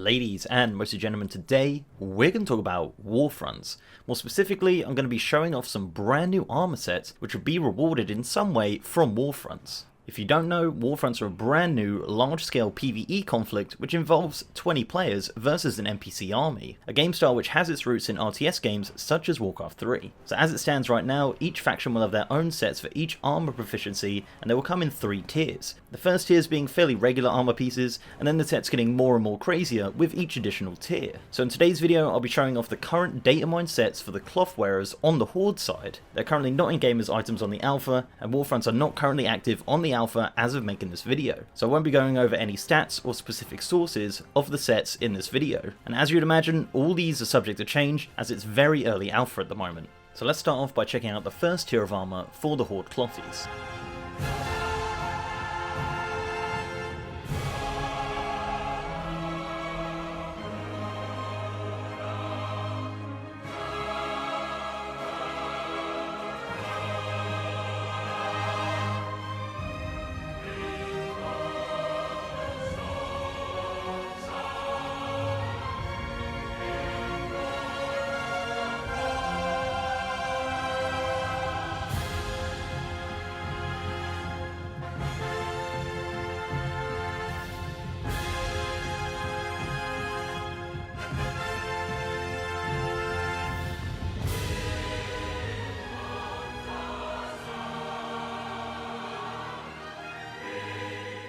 Ladies and mostly gentlemen, today we're going to talk about Warfronts. More specifically, I'm going to be showing off some brand new armor sets which will be rewarded in some way from Warfronts. If you don't know, Warfronts are a brand new, large-scale PvE conflict which involves 20 players versus an NPC army, a game style which has its roots in RTS games such as Warcraft 3. So as it stands right now, each faction will have their own sets for each armor proficiency, and they will come in 3 tiers. The first tiers being fairly regular armor pieces, and then the sets getting more and more crazier with each additional tier. So in today's video, I'll be showing off the current data mine sets for the cloth wearers on the Horde side. They're currently not in-game as items on the alpha, and Warfronts are not currently active on the alpha as of making this video, so I won't be going over any stats or specific sources of the sets in this video, and as you'd imagine, all these are subject to change as it's very early alpha at the moment. So let's start off by checking out the first tier of armor for the Horde clothies.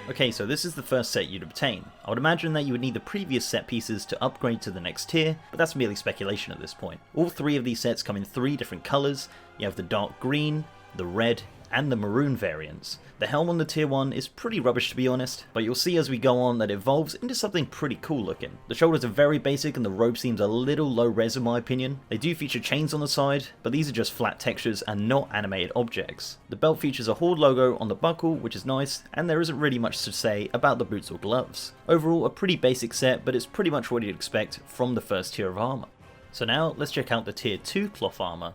Okay, so this is the first set you'd obtain. I would imagine that you would need the previous set pieces to upgrade to the next tier, but that's merely speculation at this point. All 3 of these sets come in 3 different colours. You have the dark green, the red, and the maroon variants. The helm on the tier 1 is pretty rubbish to be honest, but you'll see as we go on that it evolves into something pretty cool looking. The shoulders are very basic and the robe seems a little low res in my opinion. They do feature chains on the side, but these are just flat textures and not animated objects. The belt features a Horde logo on the buckle, which is nice, and there isn't really much to say about the boots or gloves. Overall, a pretty basic set, but it's pretty much what you'd expect from the first tier of armor. So now, let's check out the tier 2 cloth armor.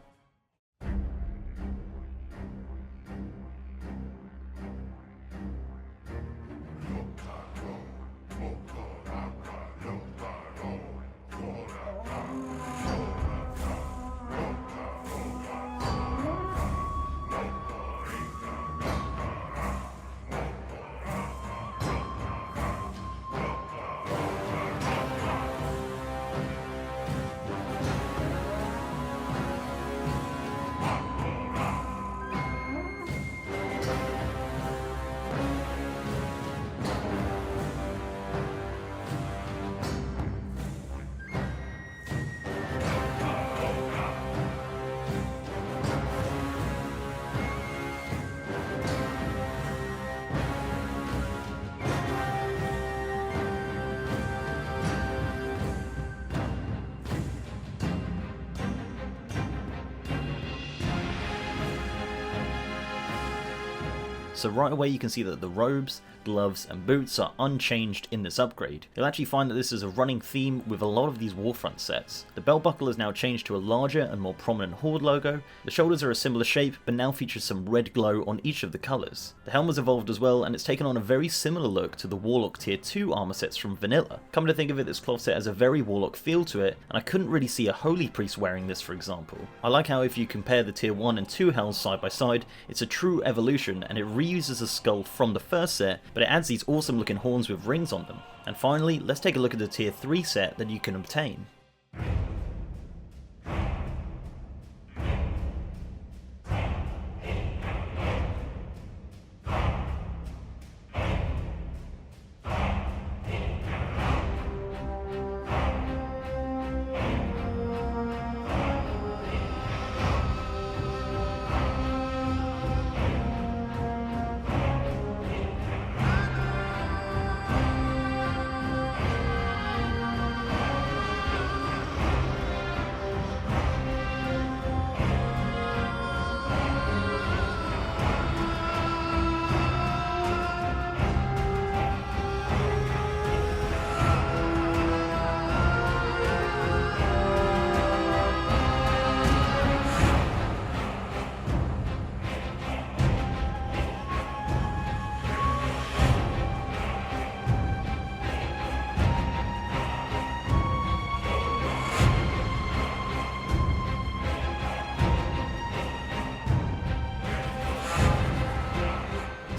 So right away you can see that the robes, gloves and boots are unchanged in this upgrade. You'll actually find that this is a running theme with a lot of these Warfront sets. The belt buckle is now changed to a larger and more prominent Horde logo. The shoulders are a similar shape but now features some red glow on each of the colours. The helm has evolved as well and it's taken on a very similar look to the Warlock tier 2 armor sets from vanilla. Come to think of it, this cloth set has a very Warlock feel to it and I couldn't really see a Holy Priest wearing this for example. I like how if you compare the tier 1 and 2 helms side by side, it's a true evolution and it reuses a skull from the first set, but it adds these awesome looking horns with rings on them. And finally, let's take a look at the tier 3 set that you can obtain.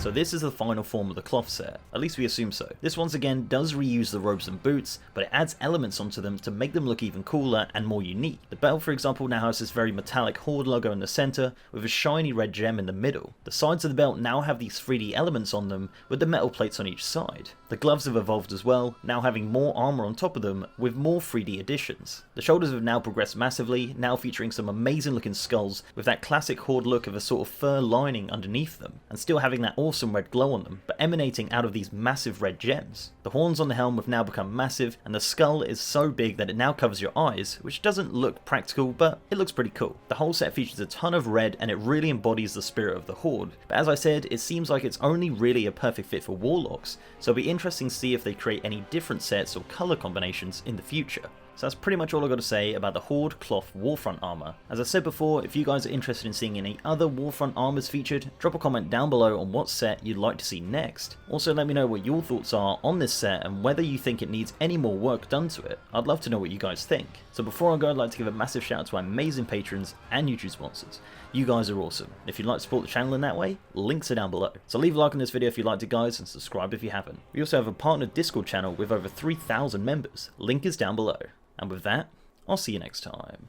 So this is the final form of the cloth set, at least we assume so. This once again does reuse the robes and boots, but it adds elements onto them to make them look even cooler and more unique. The belt, for example, now has this very metallic Horde logo in the center with a shiny red gem in the middle. The sides of the belt now have these 3D elements on them with the metal plates on each side. The gloves have evolved as well, now having more armor on top of them with more 3D additions. The shoulders have now progressed massively, now featuring some amazing looking skulls with that classic Horde look of a sort of fur lining underneath them, and still having that awesome red glow on them, but emanating out of these massive red gems. The horns on the helm have now become massive, and the skull is so big that it now covers your eyes, which doesn't look practical, but it looks pretty cool. The whole set features a ton of red, and it really embodies the spirit of the Horde, but as I said, it seems like it's only really a perfect fit for Warlocks, so it'll be interesting to see if they create any different sets or colour combinations in the future. So that's pretty much all I've got to say about the Horde Cloth Warfront armor. As I said before, if you guys are interested in seeing any other Warfront armors featured, drop a comment down below on what set you'd like to see next. Also let me know what your thoughts are on this set and whether you think it needs any more work done to it. I'd love to know what you guys think. So before I go, I'd like to give a massive shout out to my amazing patrons and YouTube sponsors. You guys are awesome. If you'd like to support the channel in that way, links are down below. So leave a like on this video if you liked it guys, and subscribe if you haven't. We also have a partner Discord channel with over 3,000 members. Link is down below. And with that, I'll see you next time.